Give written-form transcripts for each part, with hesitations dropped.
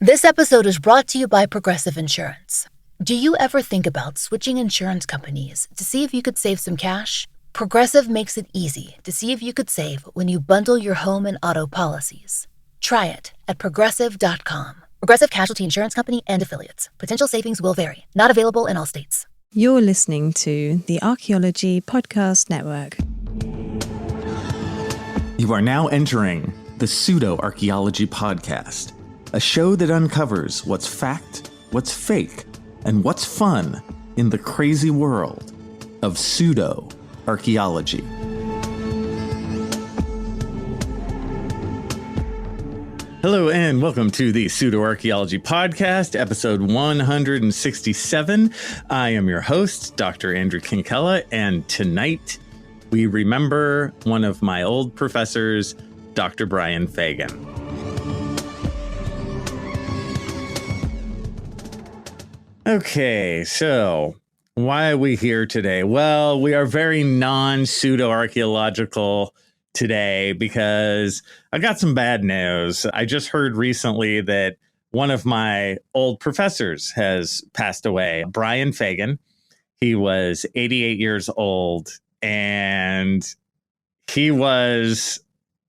This episode is brought to you by Progressive Insurance. Do you ever think about switching insurance companies to see if you could save some cash? Progressive makes it easy to see if you could save when you bundle your home and auto policies. Try it at Progressive.com. Progressive Casualty Insurance Company and Affiliates. Potential savings will vary. Not available in all states. You're listening to the Archaeology Podcast Network. You are now entering the Pseudo-Archaeology Podcast, a show that uncovers what's fact, what's fake, and what's fun in the crazy world of pseudo-archaeology. Hello and welcome to the Pseudo-Archaeology Podcast, episode 167. I am your host, Dr. Andrew Kinkella, and tonight we remember one of my old professors, Dr. Brian Fagan. Okay, so why are we here today? Well, we are very non-pseudo-archaeological today because I got some bad news. I just heard recently that one of my old professors has passed away, Brian Fagan. He was 88 years old, and he was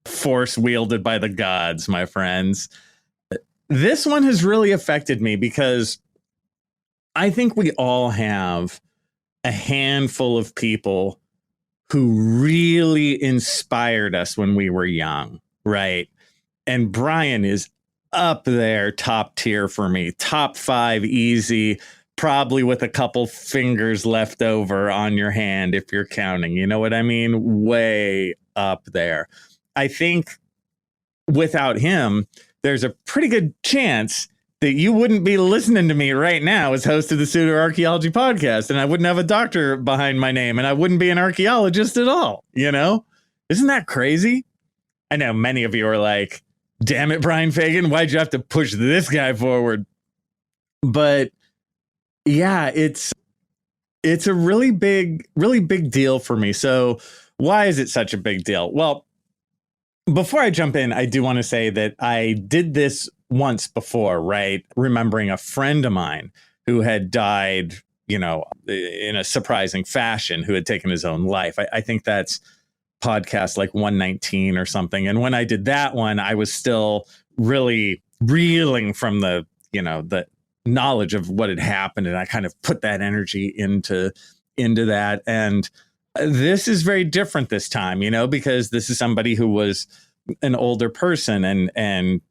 force wielded by the gods, my friends. This one has really affected me because I think we all have a handful of people who really inspired us when we were young, right? And Brian is up there, top tier for me, top 5 easy, probably with a couple fingers left over on your hand if you're counting. You know what I mean? Way up there. I think without him, there's a pretty good chance that you wouldn't be listening to me right now as host of the Pseudo-Archaeology Podcast, and I wouldn't have a doctor behind my name, and I wouldn't be an archaeologist at all, you know? Isn't that crazy? I know many of you are like, damn it, Brian Fagan, why'd you have to push this guy forward? But yeah, it's a really big deal for me. So why is it such a big deal? Well, before I jump in, I do want to say that I did this once before, right? Remembering a friend of mine who had died, you know, in a surprising fashion, who had taken his own life. I think that's podcast like 119 or something. And when I did that one, I was still really reeling from the knowledge of what had happened. And I kind of put that energy into that. And this is very different this time, you know, because this is somebody who was an older person and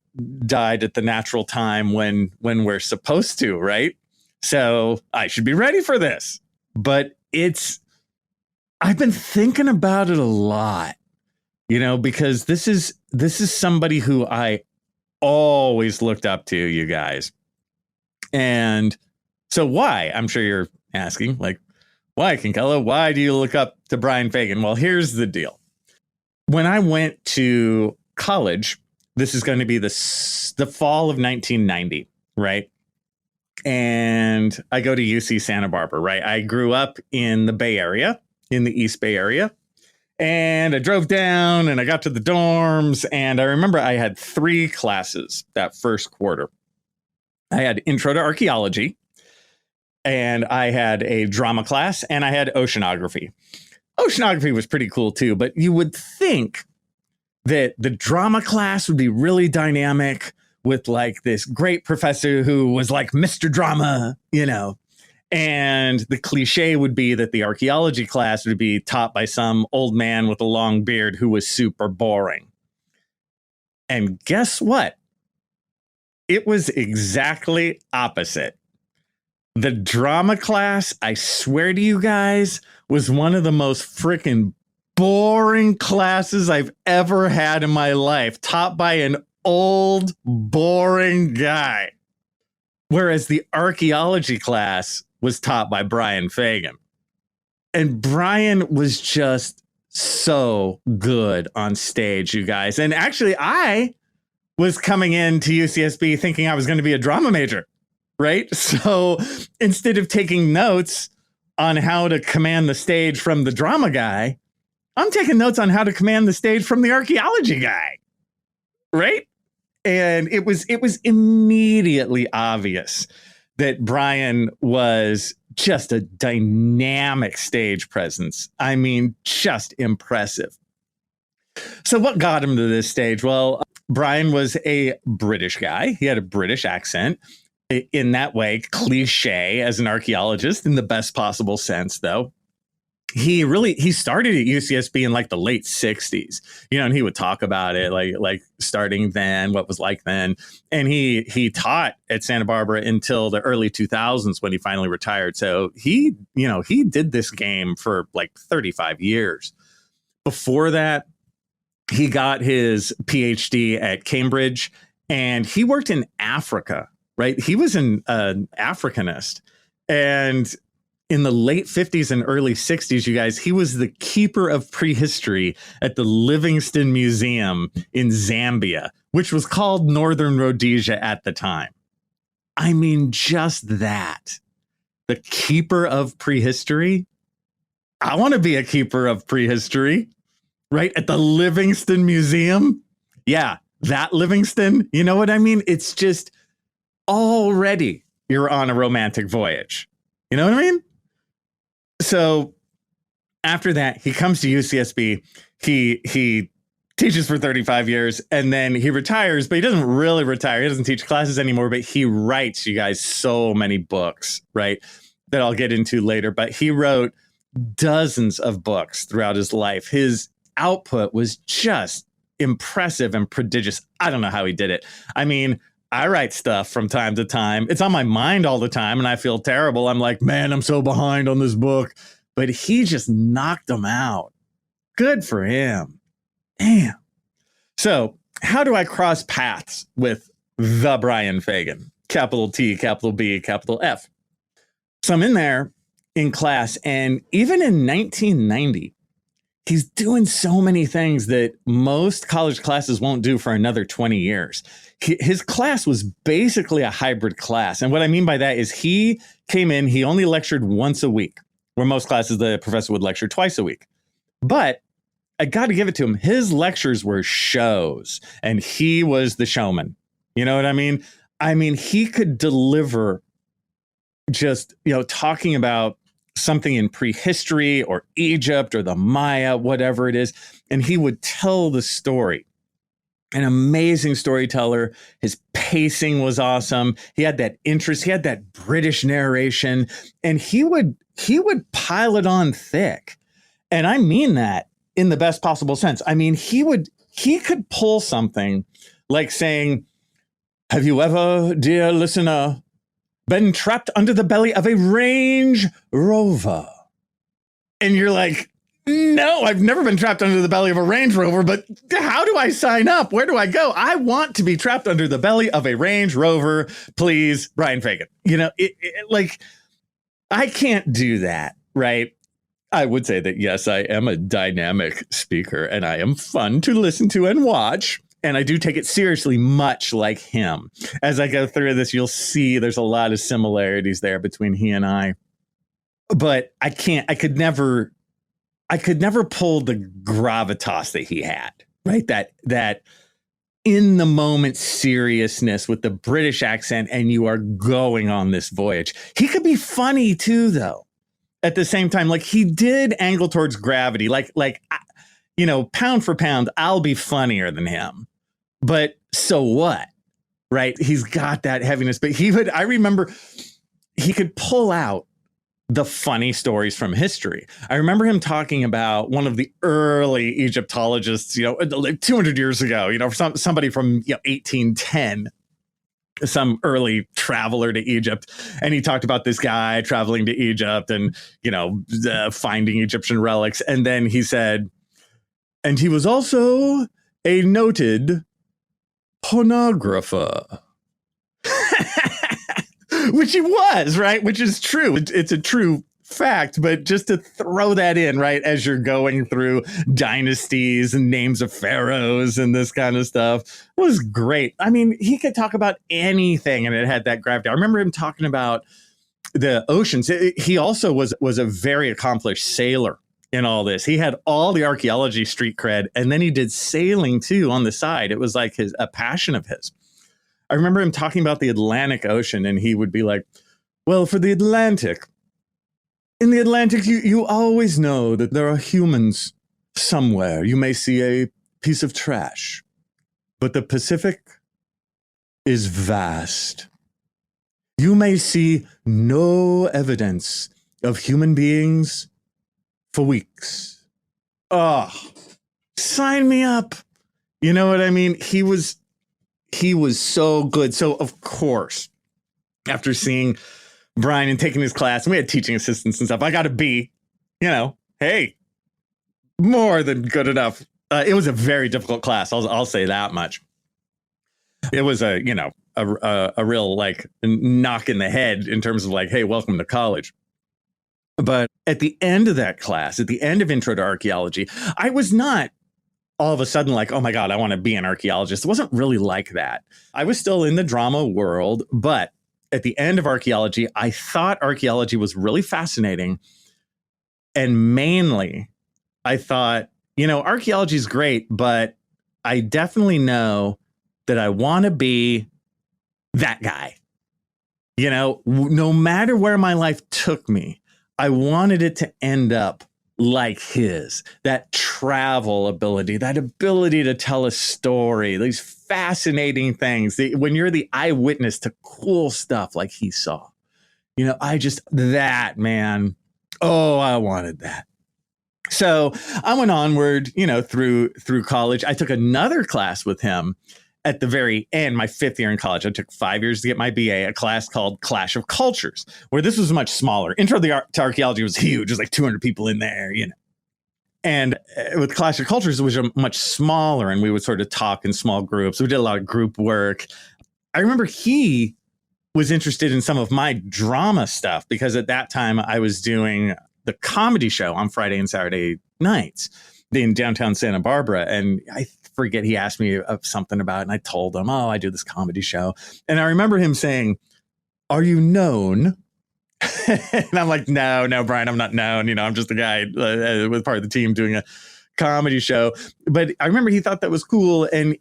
died at the natural time when we're supposed to, right? So I should be ready for this. But I've been thinking about it a lot, you know, because this is somebody who I always looked up to, you guys. And so why? I'm sure you're asking, like, why, Kinkella? Why do you look up to Brian Fagan? Well, here's the deal. When I went to college, this is going to be the fall of 1990, right? And I go to UC Santa Barbara, right? I grew up in the Bay Area, in the East Bay Area. And I drove down and I got to the dorms. And I remember I had 3 classes that first quarter. I had Intro to Archaeology, and I had a drama class, and I had oceanography. Oceanography was pretty cool too, but you would think that the drama class would be really dynamic with like this great professor who was like Mr. Drama, you know, and the cliche would be that the archaeology class would be taught by some old man with a long beard who was super boring. And guess what? It was exactly opposite. The drama class, I swear to you guys, was one of the most freaking boring classes I've ever had in my life, taught by an old, boring guy. Whereas the archaeology class was taught by Brian Fagan. And Brian was just so good on stage, you guys. And actually, I was coming into UCSB thinking I was going to be a drama major, right? So instead of taking notes on how to command the stage from the drama guy, I'm taking notes on how to command the stage from the archaeology guy, right? And it was immediately obvious that Brian was just a dynamic stage presence. I mean, just impressive. So what got him to this stage? Well, Brian was a British guy. He had a British accent. In that way, cliche as an archaeologist in the best possible sense, though. He started at UCSB in like the late 60s, and he would talk about it like starting then, what was like then. And he taught at Santa Barbara until the early 2000s when he finally retired. So he did this game for like 35 years. Before that, he got his PhD at Cambridge and he worked in Africa, right? He was an Africanist. And in the late 50s and early 60s, you guys, he was the keeper of prehistory at the Livingstone Museum in Zambia, which was called Northern Rhodesia at the time. I mean, just that. The keeper of prehistory. I want to be a keeper of prehistory, right? At the Livingstone Museum. Yeah, that Livingstone. You know what I mean? It's just already you're on a romantic voyage. You know what I mean? So after that, he comes to UCSB. He teaches for 35 years and then he retires, but he doesn't really retire. He doesn't teach classes anymore, but he writes, you guys, so many books, right? That I'll get into later. But he wrote dozens of books throughout his life. His output was just impressive and prodigious. I don't know how he did it. I mean, I write stuff from time to time. It's on my mind all the time and I feel terrible. I'm like, man, I'm so behind on this book. But he just knocked them out. Good for him. Damn. So how do I cross paths with the Brian Fagan? Capital T, capital B, capital F. So I'm in there in class, and even in 1990, he's doing so many things that most college classes won't do for another 20 years. His class was basically a hybrid class. And what I mean by that is he came in, he only lectured once a week, where most classes the professor would lecture twice a week. But I got to give it to him. His lectures were shows, and he was the showman. You know what I mean? I mean, he could deliver just, talking about something in prehistory or Egypt or the Maya, whatever it is. And he would tell the story. An amazing storyteller. His pacing was awesome. He had that interest. He had that British narration, and he would pile it on thick. And I mean that in the best possible sense. I mean, he could pull something like saying, have you ever, dear listener, been trapped under the belly of a Range Rover? And you're like, no, I've never been trapped under the belly of a Range Rover, but how do I sign up? Where do I go? I want to be trapped under the belly of a Range Rover. Please, Brian Fagan. Like, I can't do that, right? I would say that, yes, I am a dynamic speaker and I am fun to listen to and watch. And I do take it seriously, much like him. As I go through this, you'll see there's a lot of similarities there between he and I. But I could never pull the gravitas that he had, right? That in the moment seriousness with the British accent, and you are going on this voyage. He could be funny too, though. At the same time, like he did angle towards gravity, like pound for pound, I'll be funnier than him. But so what, right? He's got that heaviness, but I remember he could pull out the funny stories from history. I remember him talking about one of the early Egyptologists, like 200 years ago, somebody from 1810, some early traveler to Egypt. And he talked about this guy traveling to Egypt and, finding Egyptian relics. And then he said, and he was also a noted pornographer. Which he was, right? Which is true. It's a true fact, but just to throw that in, right, as you're going through dynasties and names of pharaohs and this kind of stuff was great. I mean, he could talk about anything and it had that gravity. I remember him talking about the oceans. He also was a very accomplished sailor in all this. He had all the archaeology street cred, and then he did sailing too on the side. It was like a passion of his. I remember him talking about the Atlantic Ocean, and he would be like, well, for the Atlantic, in the Atlantic, you always know that there are humans somewhere. You may see a piece of trash, but the Pacific is vast. You may see no evidence of human beings for weeks. Oh, sign me up. You know what I mean? He was so good. So of course, after seeing Brian and taking his class, and we had teaching assistants and stuff, I got a B. Hey, more than good enough. It was a very difficult class. I'll say that much. It was a real like knock in the head in terms of like, hey, welcome to college. But at the end of that class, at the end of Intro to Archaeology, I was not all of a sudden like, oh my God, I want to be an archaeologist. It wasn't really like that. I was still in the drama world, but at the end of archaeology, I thought archaeology was really fascinating. And mainly, I thought, archaeology is great, but I definitely know that I want to be that guy. No matter where my life took me, I wanted it to end up like his, that travel ability, that ability to tell a story, these fascinating things. When you're the eyewitness to cool stuff like he saw, that man, oh, I wanted that. So I went onward, through college. I took another class with him at the very end, my 5th year in college. I took 5 years to get my BA, a class called Clash of Cultures, where this was much smaller. Intro to Archaeology was huge. There's like 200 people in there, And with Clash of Cultures, it was much smaller, and we would sort of talk in small groups. We did a lot of group work. I remember he was interested in some of my drama stuff because at that time I was doing the comedy show on Friday and Saturday nights in downtown Santa Barbara. And I forget, he asked me something about it, and I told him, oh, I do this comedy show. And I remember him saying, are you known? And I'm like, no, Brian, I'm not known. I'm just a guy with part of the team doing a comedy show. But I remember he thought that was cool. And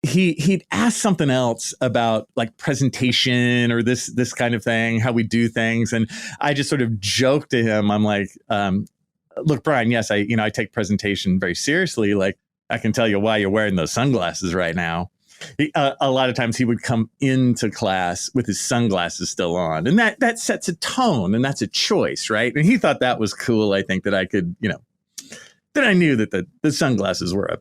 he'd asked something else about like presentation or this kind of thing, how we do things. And I just sort of joked to him. I'm like, look, Brian, yes, I take presentation very seriously. Like, I can tell you why you're wearing those sunglasses right now. A lot of times he would come into class with his sunglasses still on, and that sets a tone, and that's a choice, right? And he thought that was cool. I think that I could, that I knew that the sunglasses were a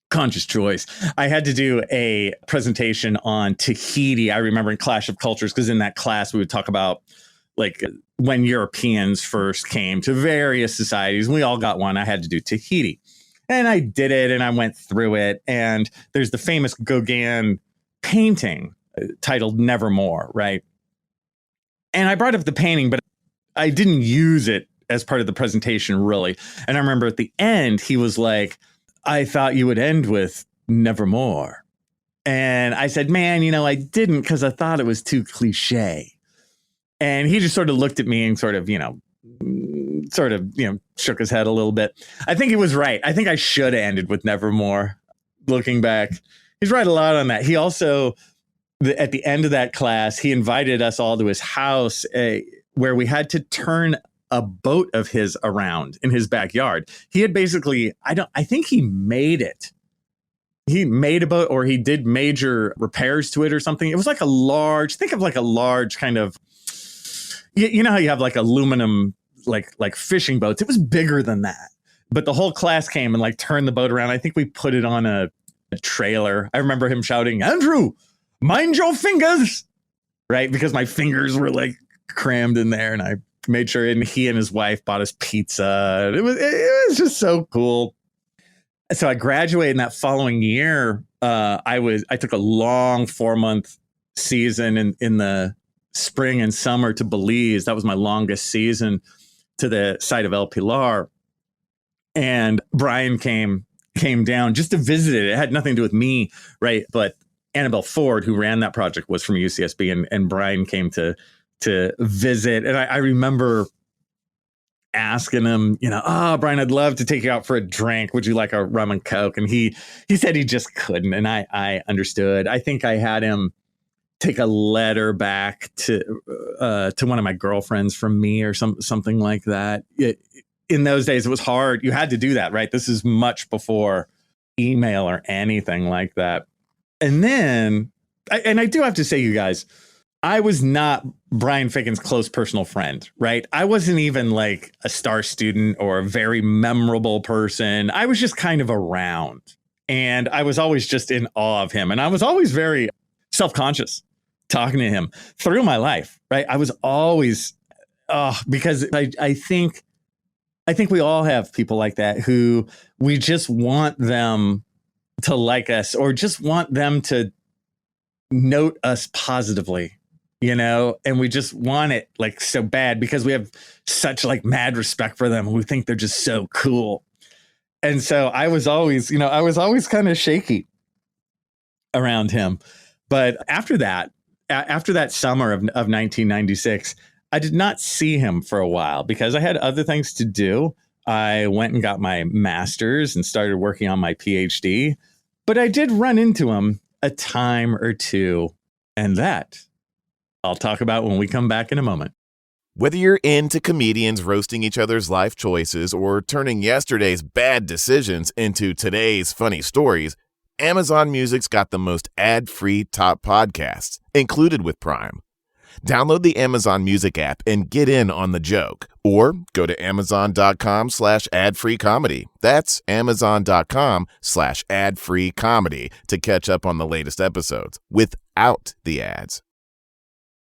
conscious choice. I had to do a presentation on Tahiti. I remember in Clash of Cultures, because in that class we would talk about like when Europeans first came to various societies. We all got one. I had to do Tahiti. And I did it, and I went through it. And there's the famous Gauguin painting titled Nevermore, right? And I brought up the painting, but I didn't use it as part of the presentation, really. And I remember at the end, he was like, I thought you would end with Nevermore. And I said, man, I didn't, because I thought it was too cliche. And he just sort of looked at me and sort of shook his head a little bit. I think he was right. I think I should have ended with Nevermore. Looking back, he's right a lot on that. He also, at the end of that class, he invited us all to his house where we had to turn a boat of his around in his backyard. He had basically, I think he made it. He made a boat, or he did major repairs to it or something. It was like think of like a large kind of, you know how you have like aluminum, like fishing boats. It was bigger than that, but the whole class came and like turned the boat around. I think we put it on a trailer. I remember him shouting, Andrew, mind your fingers, right? Because my fingers were like crammed in there, and I made sure, and he and his wife bought us pizza. It was just so cool. So I graduated in that following year. I took a long 4-month season in the spring and summer to Belize. That was my longest season, to the site of El Pilar. And Brian came down just to visit it. It had nothing to do with me, right? But Annabelle Ford, who ran that project, was from UCSB, and Brian came to visit. And I remember asking him, oh, Brian, I'd love to take you out for a drink. Would you like a rum and Coke? And he said he just couldn't. And I understood. I think I had him take a letter back to one of my girlfriends from me or something like that. In those days, it was hard. You had to do that, right? This is much before email or anything like that. And then, I do have to say, you guys, I was not Brian Fagan's close personal friend, right? I wasn't even like a star student or a very memorable person. I was just kind of around, and I was always just in awe of him. And I was always very self-conscious talking to him through my life, right? I was always, because I think we all have people like that who we just want them to like us, or just want them to note us positively, and we just want it like so bad because we have such like mad respect for them. We think they're just so cool. And so I was always kind of shaky around him. But after that summer of 1996, I did not see him for a while because I had other things to do. I went and got my master's and started working on my PhD, but I did run into him a time or two, and that I'll talk about when we come back in a moment. Whether you're into comedians roasting each other's life choices or turning yesterday's bad decisions into today's funny stories, Amazon Music's got the most ad-free top podcasts, included with Prime. Download the Amazon Music app and get in on the joke, or go to amazon.com/ad-free comedy. That's amazon.com/ad-free comedy to catch up on the latest episodes without the ads.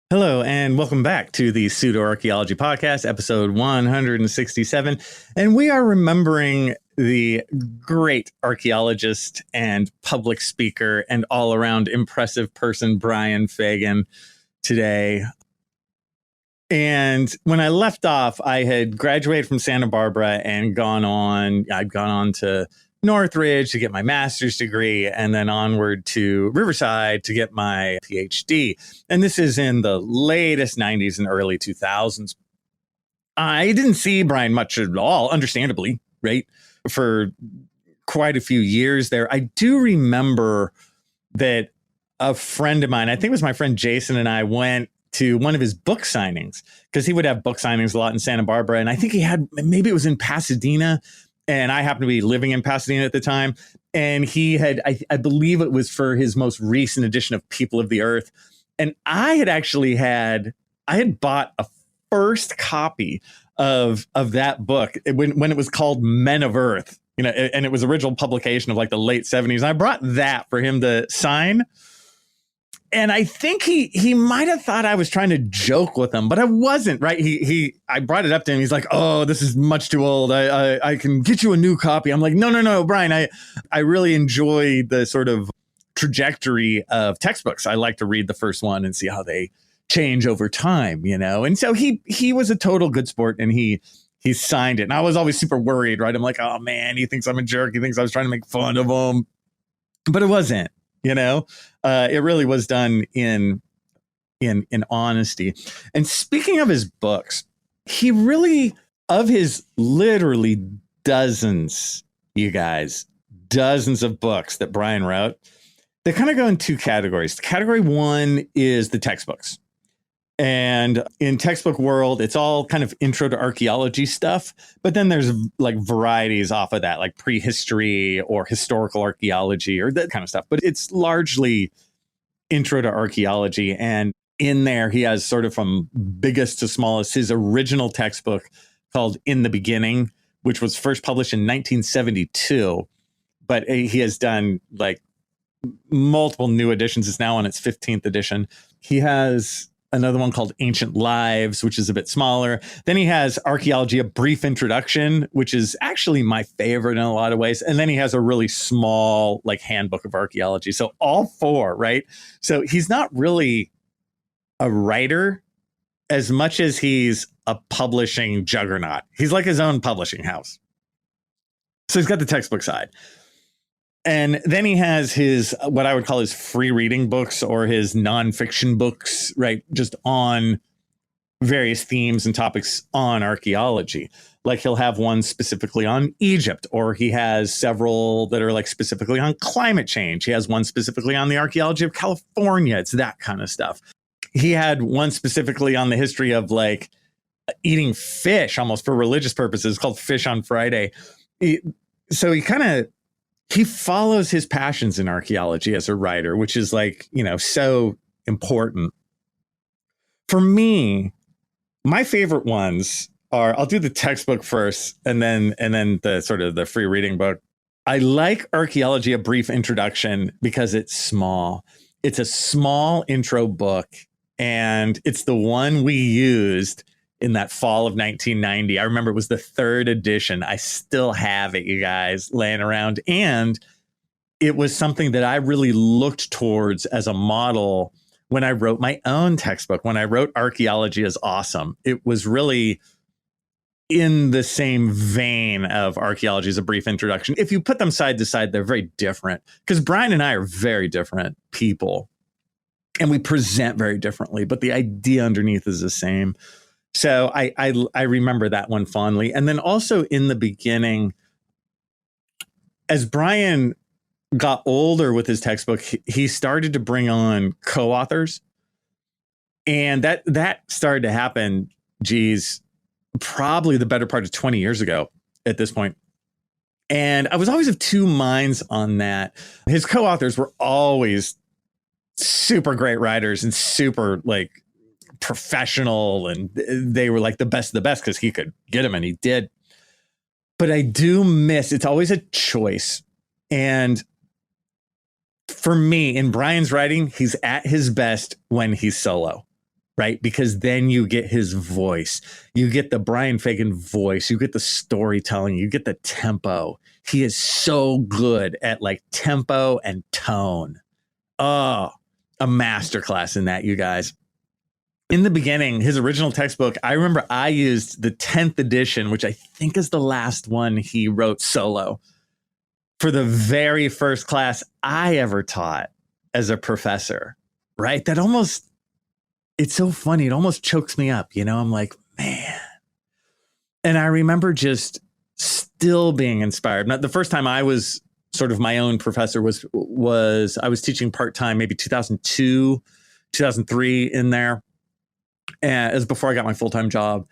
Hello, and welcome back to the Pseudo Archaeology Podcast, episode 167. And we are remembering the great archaeologist and public speaker and all-around impressive person, Brian Fagan, today. And when I left off, I had graduated from Santa Barbara and I'd gone on to Northridge to get my master's degree, and then onward to Riverside to get my PhD. And this is in the latest 90s and early 2000s. I didn't see Brian much at all, understandably, right? For quite a few years there. I do remember that a friend of mine, I think it was my friend Jason, and I went to one of his book signings, because he would have book signings a lot in Santa Barbara. And I think maybe it was in Pasadena, and I happened to be living in Pasadena at the time. And he had, I believe it was for his most recent edition of People of the Earth. And I had bought a first copy of that book when it was called Men of Earth, and it was original publication of like the late 70s. And I brought that for him to sign. And I think he might have thought I was trying to joke with him, but I wasn't, right? I brought it up to him. He's like, "Oh, this is much too old. I can get you a new copy." I'm like, no, Brian, I really enjoy the sort of trajectory of textbooks. I like to read the first one and see how they change over time, And so he was a total good sport, and he signed it. And I was always super worried, right? I'm like, "Oh man, he thinks I'm a jerk. He thinks I was trying to make fun of him." But it wasn't. It really was done in honesty. And speaking of his books, he really, of his literally dozens of books that Brian wrote, they kind of go in two categories. Category one is the textbooks. And in textbook world, it's all kind of intro to archaeology stuff. But then there's like varieties off of that, like prehistory or historical archaeology or that kind of stuff. But it's largely intro to archaeology. And in there, he has sort of from biggest to smallest, his original textbook called In the Beginning, which was first published in 1972. But he has done like multiple new editions. It's now on its 15th edition. He has another one called Ancient Lives, which is a bit smaller. Then he has Archaeology, A Brief Introduction, which is actually my favorite in a lot of ways. And then he has a really small like handbook of archaeology. So all four, right? So he's not really a writer as much as he's a publishing juggernaut. He's like his own publishing house. So he's got the textbook side. And then he has his, what I would call his free reading books or his nonfiction books, right? Just on various themes and topics on archaeology. Like he'll have one specifically on Egypt, or he has several that are like specifically on climate change. He has one specifically on the archaeology of California. It's that kind of stuff. He had one specifically on the history of like eating fish almost for religious purposes, called Fish on Friday. So he follows his passions in archaeology as a writer, which is like, so important. For me, my favorite ones are, I'll do the textbook first and then the sort of the free reading book. I like Archaeology, A Brief Introduction, because it's small. It's a small intro book, and it's the one we used in that fall of 1990. I remember it was the 3rd edition. I still have it, you guys, laying around. And it was something that I really looked towards as a model when I wrote my own textbook. When I wrote Archaeology is Awesome, it was really in the same vein of Archaeology is a Brief Introduction. If you put them side to side, they're very different, because Brian and I are very different people and we present very differently, but the idea underneath is the same. So I remember that one fondly. And then also in the beginning, as Brian got older with his textbook, he started to bring on co-authors. And that started to happen, probably the better part of 20 years ago at this point. And I was always of two minds on that. His co-authors were always super great writers and super like professional, and they were like the best of the best because he could get them, and he did. But I do miss, it's always a choice. And for me, in Brian's writing, he's at his best when he's solo, right? Because then you get his voice. You get the Brian Fagan voice. You get the storytelling. You get the tempo. He is so good at like tempo and tone. Oh, a masterclass in that, you guys. In the beginning, his original textbook, I remember I used the 10th edition, which I think is the last one he wrote solo, for the very first class I ever taught as a professor, right? It's so funny. It almost chokes me up. I'm like, man. And I remember just still being inspired. Now, the first time I was sort of my own professor was I was teaching part-time, maybe 2002, 2003 in there. And it was before I got my full-time job.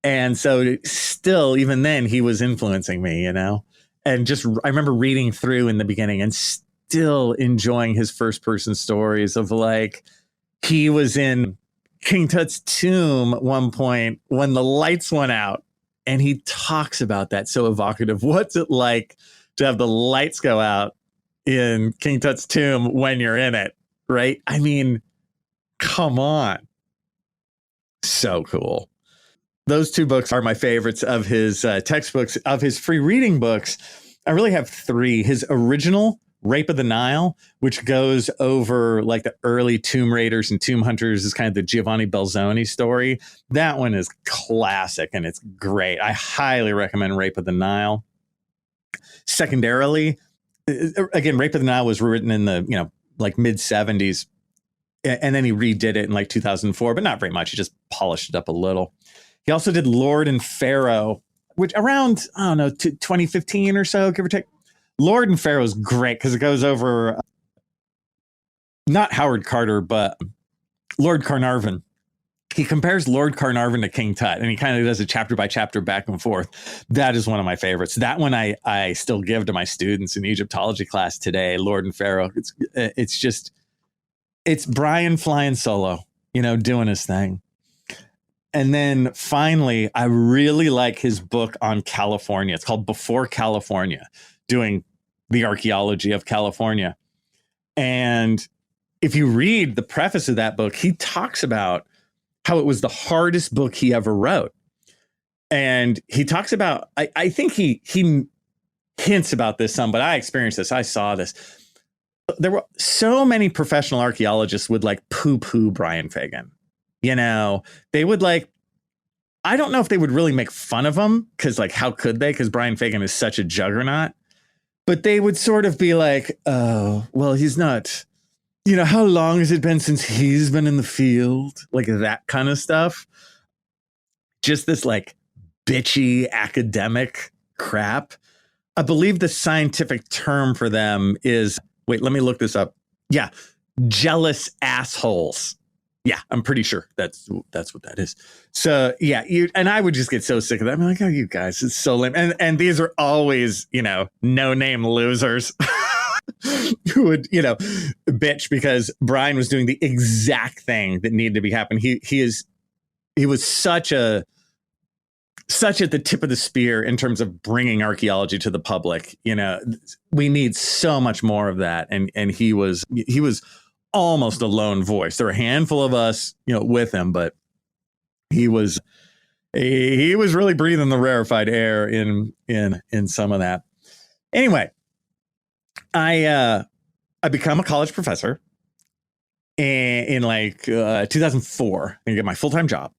And so still, even then, he was influencing me, and just, I remember reading through in the beginning and still enjoying his first-person stories of like, he was in King Tut's tomb at one point when the lights went out, and he talks about that so evocative. What's it like to have the lights go out in King Tut's tomb when you're in it, right? I mean, come on. So cool. Those two books are my favorites of his textbooks. Of his free reading books, I really have 3. His original, Rape of the Nile, which goes over like the early tomb raiders and tomb hunters, is kind of the Giovanni Belzoni story. That one is classic and it's great. I highly recommend Rape of the Nile. Secondarily, again, Rape of the Nile was written in the, like mid 70s. And then he redid it in like 2004, but not very much. He just polished it up a little. He also did Lord and Pharaoh, which around, 2015 or so, give or take. Lord and Pharaoh is great because it goes over not Howard Carter, but Lord Carnarvon. He compares Lord Carnarvon to King Tut, and he kind of does a chapter by chapter back and forth. That is one of my favorites. That one I still give to my students in Egyptology class today, Lord and Pharaoh. It's Brian flying solo, doing his thing. And then finally, I really like his book on California. It's called Before California, doing the archaeology of California. And if you read the preface of that book, he talks about how it was the hardest book he ever wrote. And he talks about, I think he hints about this some, but I experienced this. I saw this. There were so many professional archaeologists would like poo-poo Brian Fagan. They would like, I don't know if they would really make fun of him, because like, how could they? Because Brian Fagan is such a juggernaut. But they would sort of be like, oh, well, he's not, how long has it been since he's been in the field? Like that kind of stuff. just this like bitchy academic crap. I believe the scientific term for them is, wait, let me look this up. Yeah, jealous assholes. Yeah, I'm pretty sure that's what that is. So yeah, and I would just get so sick of that. I'm like, oh, you guys, it's so lame. And these are always, no name losers who would, bitch because Brian was doing the exact thing that needed to be happening. He was such at the tip of the spear in terms of bringing archaeology to the public. We need so much more of that. And he was almost a lone voice. There were a handful of us, with him, but he was really breathing the rarefied air in some of that. Anyway, I become a college professor in 2004 and get my full-time job.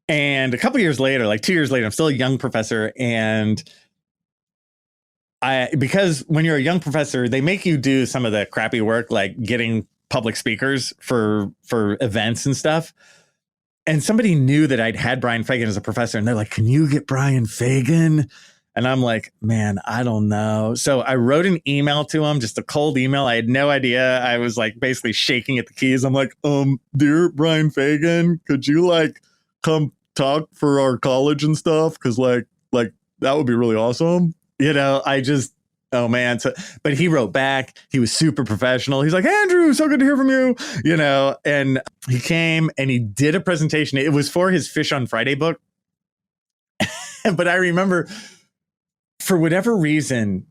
And a couple years later, like 2 years later, I'm still a young professor. And because when you're a young professor, they make you do some of the crappy work, like getting public speakers for events and stuff. And somebody knew that I'd had Brian Fagan as a professor, and they're like, can you get Brian Fagan? And I'm like, man, I don't know. So I wrote an email to him, just a cold email. I had no idea. I was like basically shaking at the keys. I'm like, dear Brian Fagan, could you come talk for our college and stuff? Cause like that would be really awesome. Oh man. So, but he wrote back, he was super professional. He's like, Andrew, so good to hear from you, and he came and he did a presentation. It was for his Fish on Friday book. But I remember for whatever reason,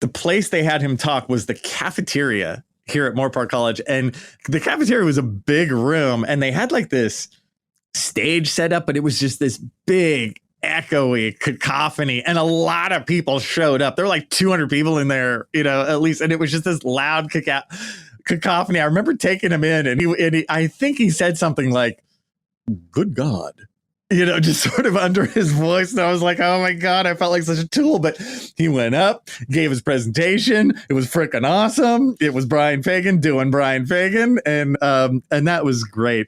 the place they had him talk was the cafeteria here at Moore Park College. And the cafeteria was a big room and they had like this stage set up, but it was just this big echoey cacophony, and a lot of people showed up. There were like 200 people in there, at least, and it was just this loud cacophony. I remember taking him in, and he I think he said something like, "Good God," just sort of under his voice. And I was like, oh my God, I felt like such a tool. But he went up, gave his presentation. It was freaking awesome. It was Brian Fagan doing Brian Fagan, and that was great.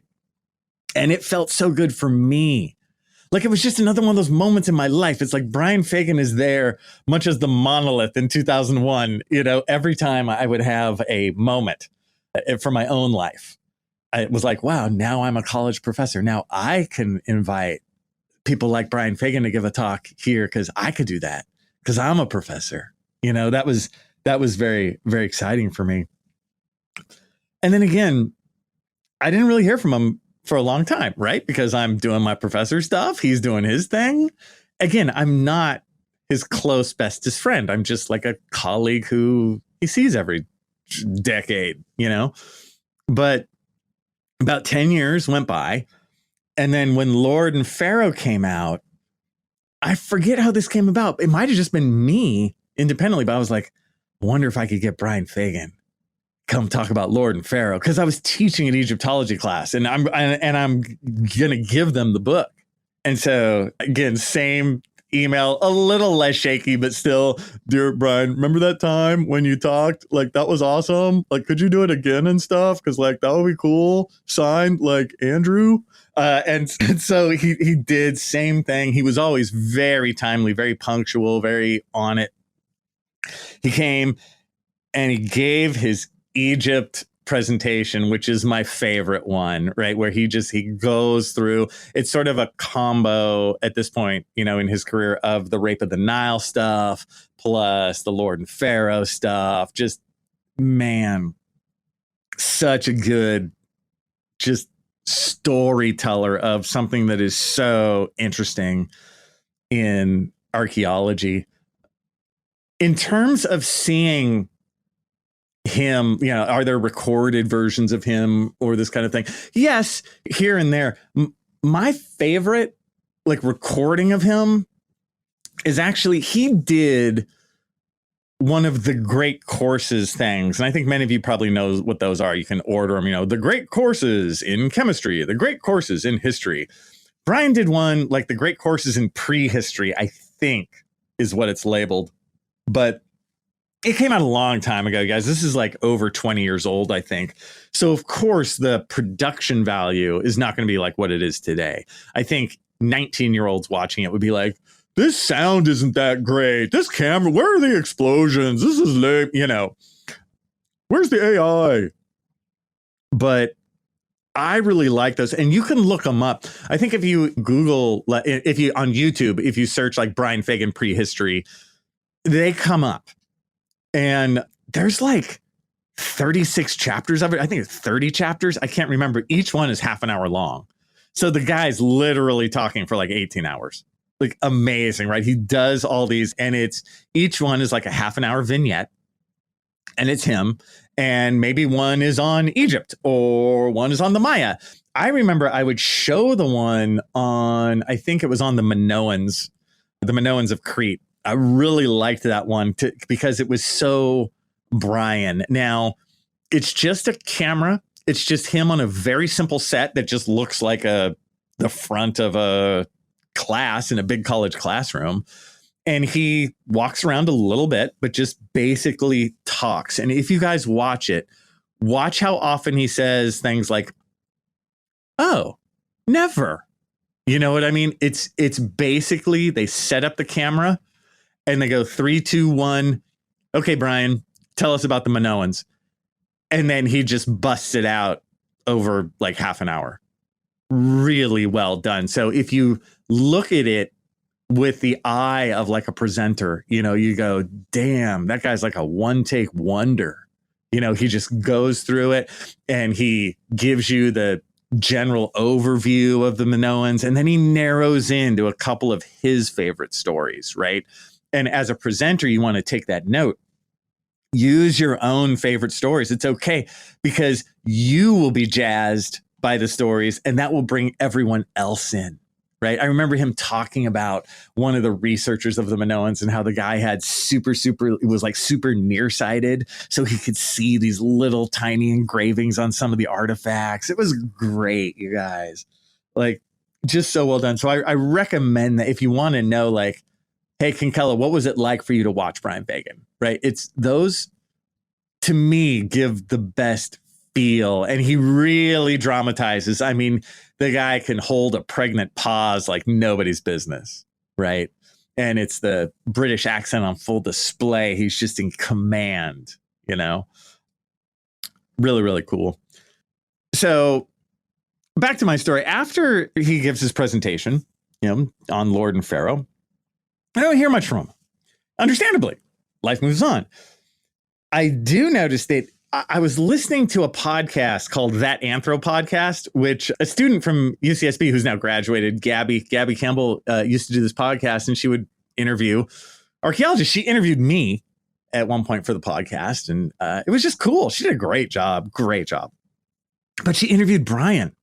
And it felt so good for me. Like it was just another one of those moments in my life. It's like Brian Fagan is there, much as the monolith in 2001. Every time I would have a moment for my own life, it was like, wow, now I'm a college professor. Now I can invite people like Brian Fagan to give a talk here because I could do that because I'm a professor. That was very, very exciting for me. And then again, I didn't really hear from him for a long time, right? Because I'm doing my professor stuff. He's doing his thing. Again, I'm not his close bestest friend. I'm just like a colleague who he sees every decade, But about 10 years went by. And then when Lord and Pharaoh came out, I forget how this came about. It might have just been me independently, but I was like, I wonder if I could get Brian Fagan come talk about Lord and Pharaoh, because I was teaching an Egyptology class, and I'm gonna give them the book. And so again, same email, a little less shaky, but still, dear Brian, remember that time when you talked? Like that was awesome. Like, could you do it again and stuff? Because like that would be cool. Signed, like Andrew. And so he did same thing. He was always very timely, very punctual, very on it. He came and he gave his Egypt presentation, which is my favorite one, right? Where he goes through, it's sort of a combo at this point, in his career, of the Rape of the Nile stuff, plus the Lord and Pharaoh stuff. Just, man, such a good, just storyteller of something that is so interesting in archaeology. In terms of seeing him, are there recorded versions of him or this kind of thing? Yes, here and there. My favorite recording of him is actually, he did one of the great courses things. And I think many of you probably know what those are. You can order them, the great courses in chemistry, the great courses in history. Brian did one like the great courses in prehistory, I think is what it's labeled. But it came out a long time ago, guys. This is like over 20 years old, I think. So, of course, the production value is not going to be like what it is today. I think 19-year-olds watching it would be like, this sound isn't that great. This camera, where are the explosions? This is lame. Where's the AI? But I really like those. And you can look them up. I think if you Google, on YouTube, if you search like Brian Fagan prehistory, they come up. And there's like 36 chapters of it. I think it's 30 chapters. I can't remember. Each one is half an hour long. So the guy's literally talking for like 18 hours. Like amazing, right? He does all these, and each one is like a half an hour vignette, and it's him. And maybe one is on Egypt or one is on the Maya. I remember I would show the one on, I think it was on the Minoans of Crete. I really liked that one because it was so Brian. Now, it's just a camera. It's just him on a very simple set that just looks like the front of a class in a big college classroom. And he walks around a little bit, but just basically talks. And if you guys watch it, watch how often he says things like, oh, never. You know what I mean? It's basically they set up the camera and they go 3, 2, 1. Okay, Brian, tell us about the Minoans. And then he just busts it out over like half an hour. Really well done. So if you look at it with the eye of like a presenter, you go, damn, that guy's like a one-take wonder. He just goes through it and he gives you the general overview of the Minoans, and then he narrows into a couple of his favorite stories, right? And as a presenter, you want to take that note. Use your own favorite stories. It's okay, because you will be jazzed by the stories, and that will bring everyone else in, right? I remember him talking about one of the researchers of the Minoans and how the guy had super nearsighted, so he could see these little tiny engravings on some of the artifacts. It was great, you guys. Like, just so well done. So I recommend that if you want to know, like, hey, Kinkella, what was it like for you to watch Brian Fagan, right? It's those, to me, give the best feel. And he really dramatizes. I mean, the guy can hold a pregnant pause like nobody's business, right? And it's the British accent on full display. He's just in command, Really, really cool. So back to my story. After he gives his presentation, on Lord and Pharaoh, I don't hear much from him. Understandably, life moves on. I do notice that I was listening to a podcast called That Anthro Podcast, which a student from UCSB who's now graduated, Gabby Campbell, used to do this podcast, and she would interview archaeologists. She interviewed me at one point for the podcast, and it was just cool. She did a great job. But she interviewed Brian,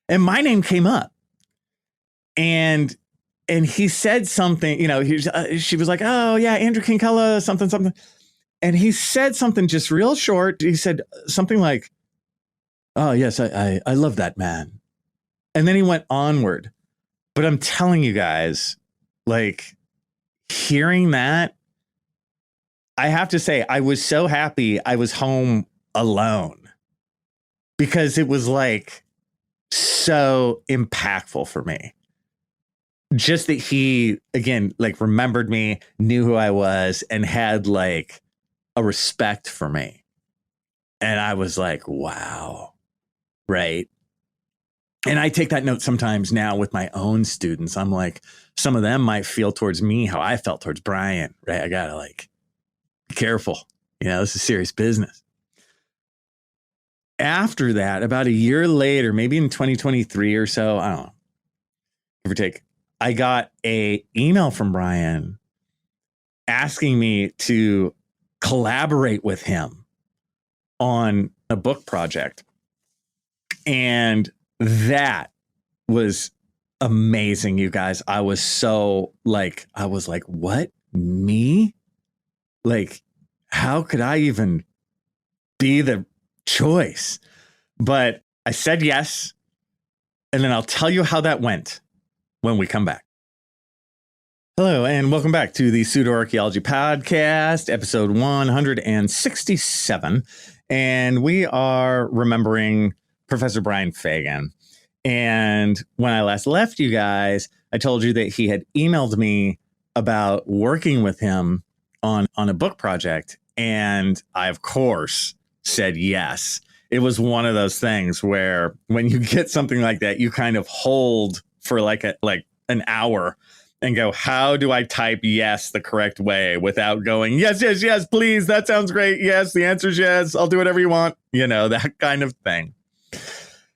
and my name came up, and he said something, she was like, oh yeah, Andrew Kinkella, something. And he said something just real short. He said something like, oh yes, I love that man. And then he went onward. But I'm telling you guys, like, hearing that, I have to say, I was so happy I was home alone, because it was like so impactful for me. Just that he, again, like, remembered me, knew who I was, and had like a respect for me. And I was like, wow. Right. And I take that note sometimes now with my own students. I'm like, some of them might feel towards me how I felt towards Brian. Right. I got to like, be careful. This is serious business. After that, about a year later, maybe in 2023 or so, I don't know, give or take, I got a email from Brian asking me to collaborate with him on a book project. And that was amazing, you guys. I was like, what? Me? Like, how could I even be the choice? But I said yes. And then I'll tell you how that went when we come back. Hello, and welcome back to the Pseudo Archaeology Podcast, episode 167. And we are remembering Professor Brian Fagan. And when I last left you guys, I told you that he had emailed me about working with him on a book project. And I, of course, said yes. It was one of those things where when you get something like that, you kind of hold for like an hour and go, how do I type yes the correct way without going, yes, yes, yes, please. That sounds great. Yes, the answer is yes. I'll do whatever you want. You know, that kind of thing.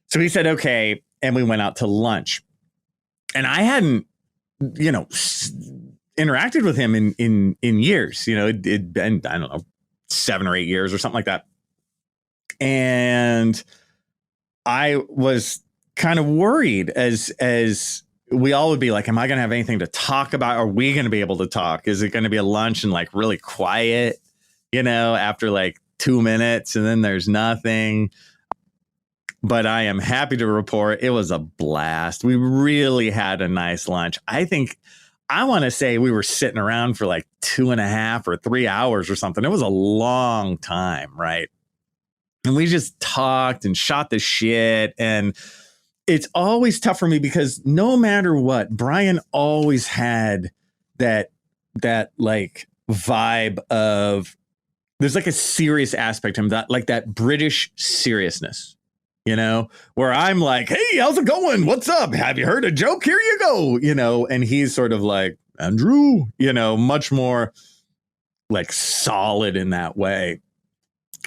So he said, okay. And we went out to lunch. And I hadn't, you know, interacted with him in years. You know, it'd been, I don't know, 7 or 8 years or something like that. And I was kind of worried as we all would be like, am I going to have anything to talk about? Are we going to be able to talk? Is it going to be a lunch and like really quiet, you know, after like 2 minutes and then there's nothing? But I am happy to report it was a blast. We really had a nice lunch. I want to say we were sitting around for like 2.5 or 3 hours or something. It was a long time, right? And we just talked and shot the shit. And it's always tough for me because no matter what, Brian always had that like vibe of there's like a serious aspect to him, that British seriousness. You know, where I'm like, hey, how's it going? What's up? Have you heard a joke? Here you go. You know, and he's sort of like, Andrew, you know, much more like solid in that way.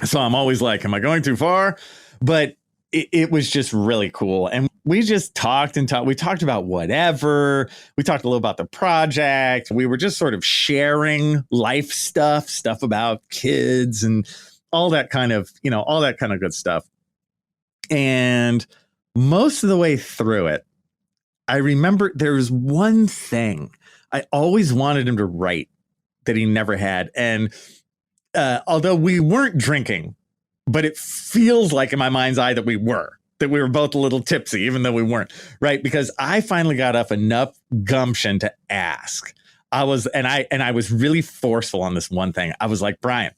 So I'm always like, am I going too far? But it was just really cool. And we just talked and talked. We talked about whatever. We talked a little about the project. We were just sort of sharing life stuff about kids and all that kind of, you know, all that kind of good stuff. And most of the way through it, I remember there was one thing I always wanted him to write that he never had. And although we weren't drinking, but it feels like in my mind's eye that we were both a little tipsy, even though we weren't, right? Because I finally got up enough gumption to ask. I was really forceful on this one thing. I was like, Brian,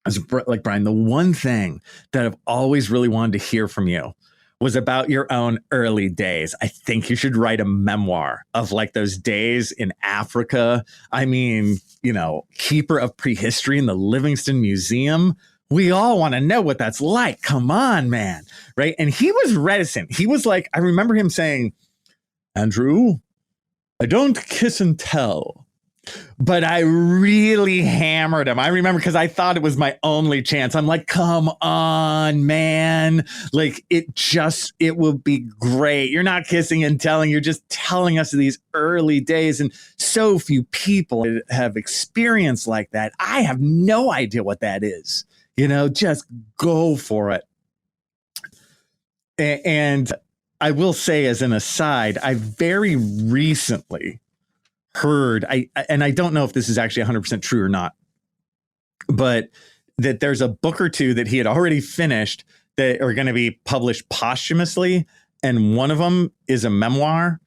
the one thing that I've always really wanted to hear from you was about your own early days. I think you should write a memoir of like those days in Africa. I mean, you know, keeper of prehistory in the Livingston Museum. We all want to know what that's like. Come on, man. Right. And he was reticent. He was like, I remember him saying, Andrew, I don't kiss and tell. But I really hammered him. I remember because I thought it was my only chance. I'm like, come on, man. Like it will be great. You're not kissing and telling. You're just telling us these early days. And so few people have experience like that. I have no idea what that is. You know, just go for it. And I will say as an aside, I very recently heard, and I don't know if this is actually 100% true or not, but that there's a book or two that he had already finished that are going to be published posthumously. And one of them is a memoir.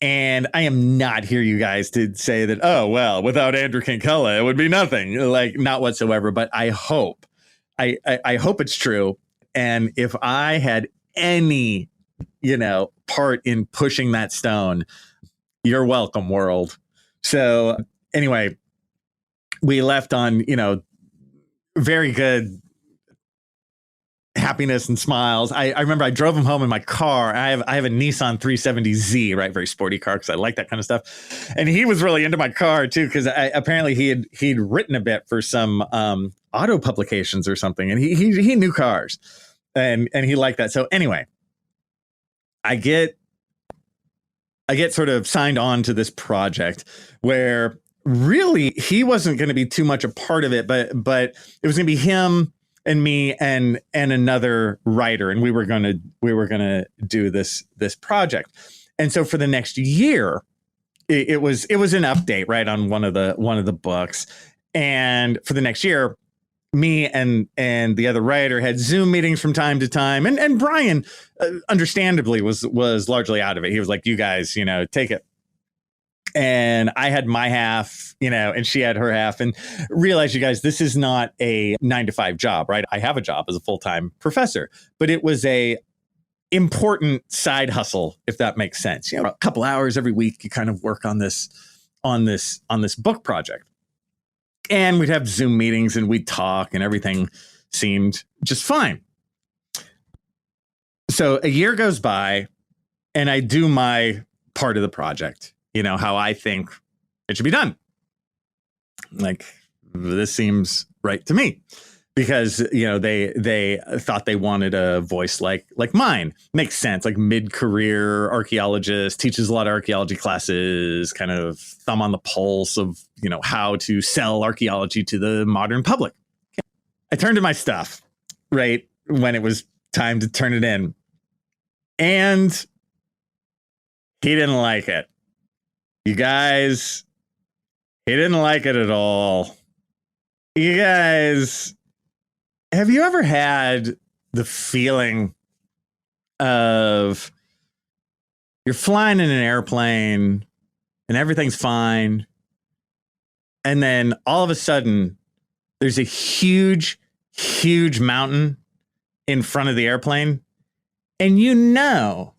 And I am not here, you guys, to say that, oh, well, without Andrew Kinkella, it would be nothing, like not whatsoever. But I hope it's true. And if I had any, you know, part in pushing that stone, you're welcome, world. So anyway, we left on, you know, very good happiness and smiles. I remember I drove him home in my car. I have a Nissan 370Z, right? Very sporty car because I like that kind of stuff. And he was really into my car too, because apparently he'd written a bit for some auto publications or something, and he knew cars, and he liked that. So anyway, I get sort of signed on to this project where really he wasn't going to be too much a part of it, but it was going to be him and me and another writer, and we were going to do this project. And so for the next year, it was an update, right, on one of the books. And for the next year, me and the other writer had Zoom meetings from time to time, and Brian understandably was largely out of it. He was like, you guys, you know, take it. And I had my half, you know, and she had her half, and realized, you guys, this is not a 9-to-5 job, right? I have a job as a full-time professor, but it was a important side hustle, if that makes sense. A couple hours every week, you kind of work on this book project. And we'd have Zoom meetings and we'd talk and everything seemed just fine. So a year goes by and I do my part of the project, how I think it should be done. Like, this seems right to me. Because, they thought they wanted a voice like mine. Makes sense. Like mid-career archaeologist, teaches a lot of archaeology classes, kind of thumb on the pulse of, how to sell archaeology to the modern public. I turned to my stuff, right, when it was time to turn it in. And he didn't like it. You guys, he didn't like it at all. You guys... Have you ever had the feeling of you're flying in an airplane and everything's fine, and then all of a sudden there's a huge, huge mountain in front of the airplane, and you know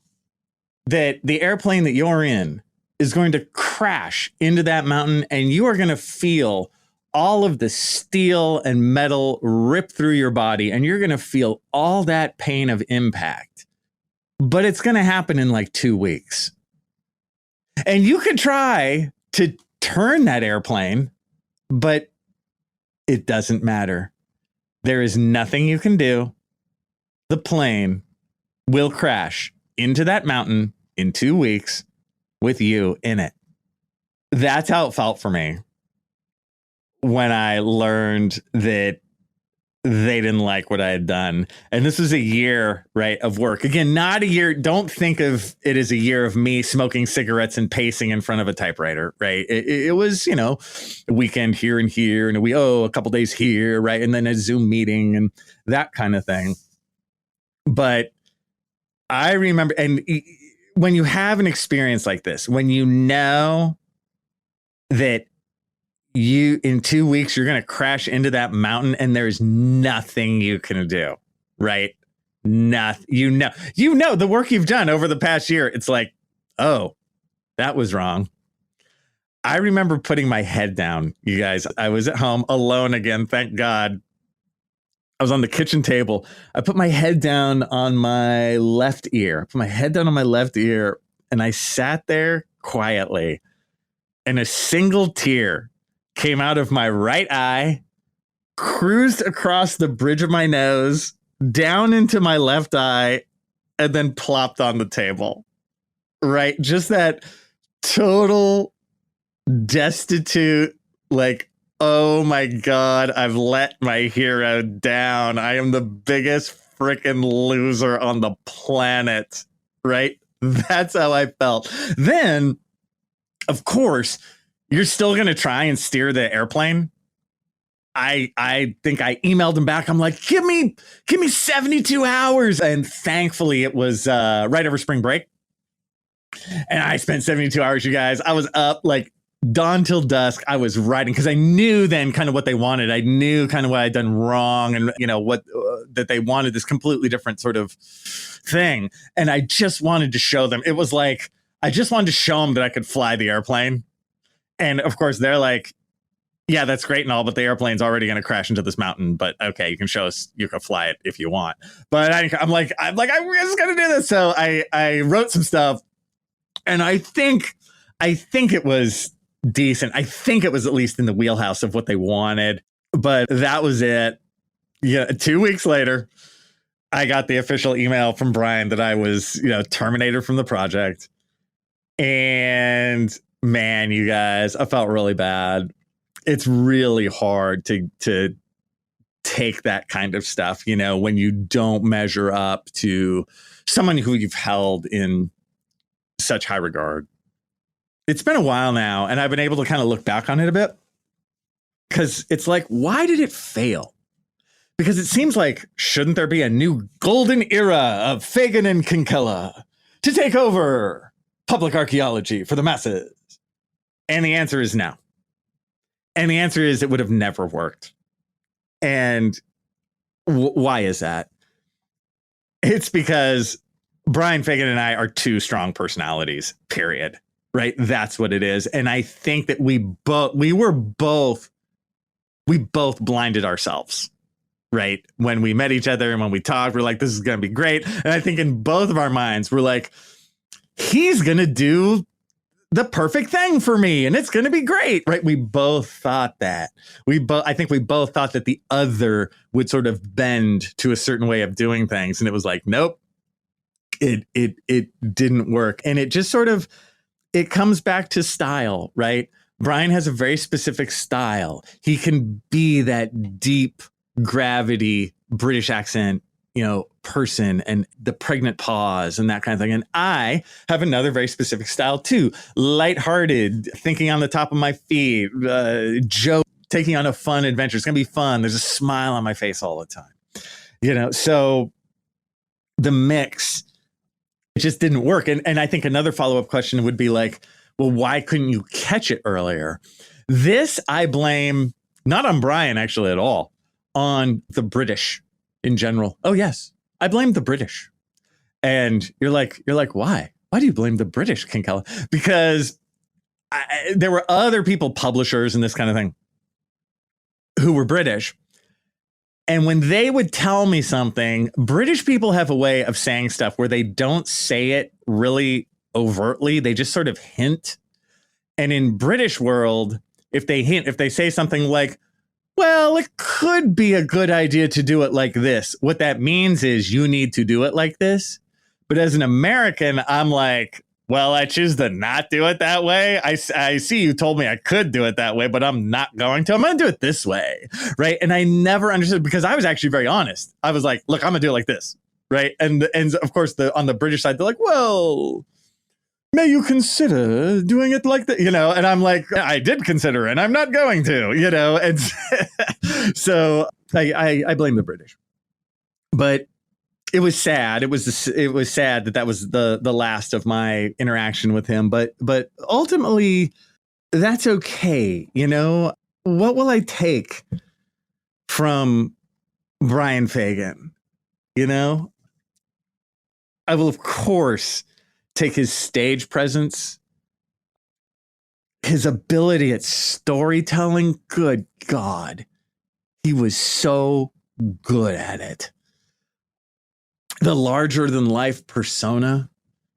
that the airplane that you're in is going to crash into that mountain, and you are going to feel all of the steel and metal rip through your body, and you're going to feel all that pain of impact. But it's going to happen in like 2 weeks. And you could try to turn that airplane, but it doesn't matter. There is nothing you can do. The plane will crash into that mountain in 2 weeks with you in it. That's how it felt for me when I learned that they didn't like what I had done. And this was a year, right, of work. Again, not a year. Don't think of it as a year of me smoking cigarettes and pacing in front of a typewriter, right? It was, a weekend here and here, and a couple days here, right? And then a Zoom meeting and that kind of thing. But I remember, and when you have an experience like this, when you know that in 2 weeks, you're going to crash into that mountain and there's nothing you can do, right? Nothing. The work you've done over the past year. It's like, oh, that was wrong. I remember putting my head down, you guys. I was at home alone again. Thank God. I was on the kitchen table. I put my head down on my left ear, and I sat there quietly, and a single tear came out of my right eye, cruised across the bridge of my nose, down into my left eye, and then plopped on the table. Right? Just that total destitute, like, oh my God, I've let my hero down. I am the biggest freaking loser on the planet. Right? That's how I felt. Then, of course, you're still going to try and steer the airplane. I think I emailed him back. I'm like, give me 72 hours. And thankfully it was right over spring break. And I spent 72 hours, you guys. I was up like dawn till dusk. I was writing because I knew then kind of what they wanted. I knew kind of what I'd done wrong and, what that they wanted, this completely different sort of thing. And I just wanted to show them. It was like, I just wanted to show them that I could fly the airplane. And of course, they're like, yeah, that's great and all, but the airplane's already going to crash into this mountain. But okay, you can show us, you can fly it if you want. But I'm like, I'm just going to do this. So I wrote some stuff, and I think it was decent. I think it was at least in the wheelhouse of what they wanted. But that was it. Yeah, 2 weeks later, I got the official email from Brian that I was, terminated from the project. And man, you guys, I felt really bad. It's really hard to take that kind of stuff, when you don't measure up to someone who you've held in such high regard. It's been a while now, and I've been able to kind of look back on it a bit, because it's like, why did it fail? Because it seems like, shouldn't there be a new golden era of Fagan and Kinkella to take over public archaeology for the masses? And the answer is no. And the answer is it would have never worked. And why is that? It's because Brian Fagan and I are two strong personalities, period. Right? That's what it is. And I think that we both blinded ourselves, right? When we met each other and when we talked, we're like, this is going to be great. And I think in both of our minds, we're like, he's going to do the perfect thing for me and it's going to be great, right? We both thought that. I think we both thought that the other would sort of bend to a certain way of doing things. And it was like, nope, it didn't work. And it just sort of, it comes back to style, right? Brian has a very specific style. He can be that deep gravity British accent, person, and the pregnant pause and that kind of thing. And I have another very specific style too. Lighthearted, thinking on the top of my feet, joke, taking on a fun adventure. It's going to be fun. There's a smile on my face all the time. So the mix, it just didn't work. And I think another follow-up question would be like, well, why couldn't you catch it earlier? This I blame not on Brian actually at all, on the British in general. Oh, yes. I blame the British. And you're like, why? Why do you blame the British, King Kella? Because there were other people, publishers and this kind of thing, who were British. And when they would tell me something, British people have a way of saying stuff where they don't say it really overtly. They just sort of hint. And in British world, if they hint, if they say something like, well, it could be a good idea to do it like this, what that means is you need to do it like this. But as an American, I'm like, well, I choose to not do it that way. I see you told me I could do it that way, but I'm not going to. I'm going to do it this way, right? And I never understood because I was actually very honest. I was like, look, I'm going to do it like this, right? And of course, on the British side, they're like, well, may you consider doing it like that, And I'm like, I did consider, and I'm not going to, And so I blame the British, but it was sad. It was sad that was the last of my interaction with him. But ultimately, that's okay. What will I take from Brian Fagan? I will, of course, take his stage presence, his ability at storytelling. Good God, he was so good at it. The larger than life persona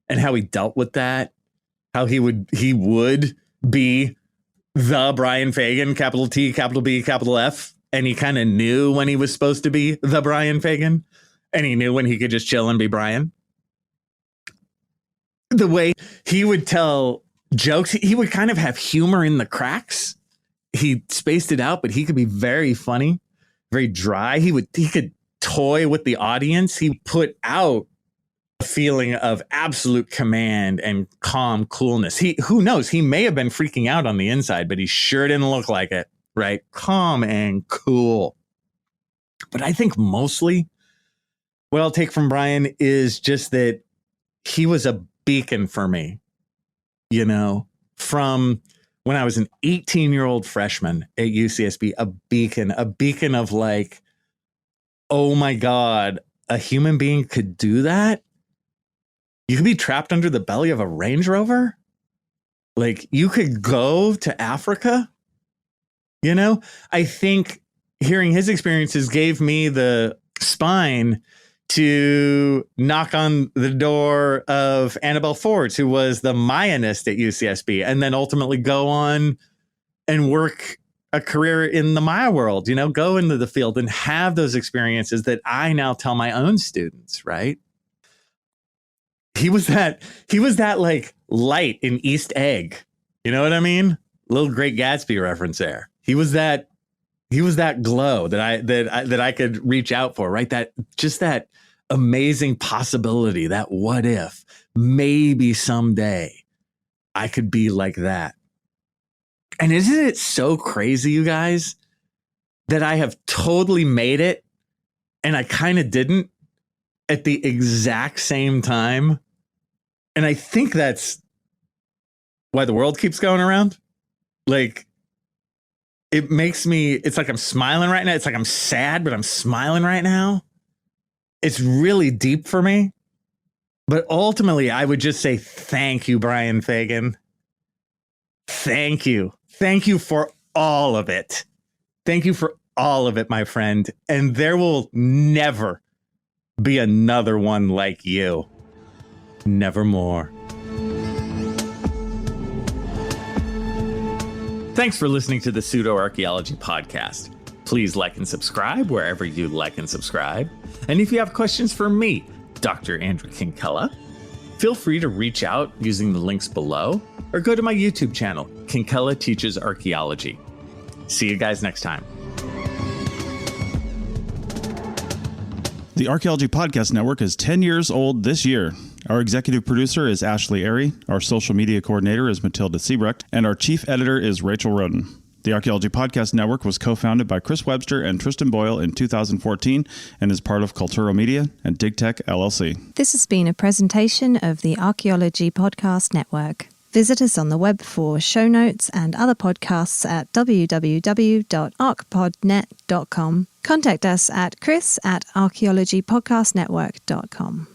and how he dealt with that, how he would be the Brian Fagan, capital T, capital B, capital F. And he kind of knew when he was supposed to be the Brian Fagan, and he knew when he could just chill and be Brian. The way he would tell jokes, he would kind of have humor in the cracks. He spaced it out, but he could be very funny, very dry. He could toy with the audience. He put out a feeling of absolute command and calm coolness. Who knows? He may have been freaking out on the inside, but he sure didn't look like it, right? Calm and cool. But I think mostly what I'll take from Brian is just that he was a beacon for me, from when I was an 18-year-old freshman at UCSB, a beacon of like, oh my God, a human being could do that? You could be trapped under the belly of a Range Rover? Like, you could go to Africa? I think hearing his experiences gave me the spine to knock on the door of Annabelle Fords, who was the Mayanist at UCSB, and then ultimately go on and work a career in the Maya world, go into the field and have those experiences that I now tell my own students, right? He was that like light in East Egg. You know what I mean? Little Great Gatsby reference there. He was that glow that I could reach out for, right? That amazing possibility, that what if maybe someday I could be like that. And isn't it so crazy, you guys, that I have totally made it and I kind of didn't at the exact same time? And I think that's why the world keeps going around. Like, it's like I'm smiling right now. It's like I'm sad, but I'm smiling right now. It's really deep for me. But ultimately, I would just say thank you, Brian Fagan. Thank you. Thank you for all of it. Thank you for all of it, my friend. And there will never be another one like you. Nevermore. Thanks for listening to the Pseudo Archaeology Podcast. Please like and subscribe wherever you like and subscribe. And if you have questions for me, Dr. Andrew Kinkella, feel free to reach out using the links below or go to my YouTube channel, Kinkella Teaches Archaeology. See you guys next time. The Archaeology Podcast Network is 10 years old this year. Our executive producer is Ashley Airy, our social media coordinator is Matilda Siebrecht, and our chief editor is Rachel Roden. The Archaeology Podcast Network was co-founded by Chris Webster and Tristan Boyle in 2014 and is part of Cultura Media and DigTech LLC. This has been a presentation of the Archaeology Podcast Network. Visit us on the web for show notes and other podcasts at www.archpodnet.com. Contact us at chris@archaeologypodcastnetwork.com.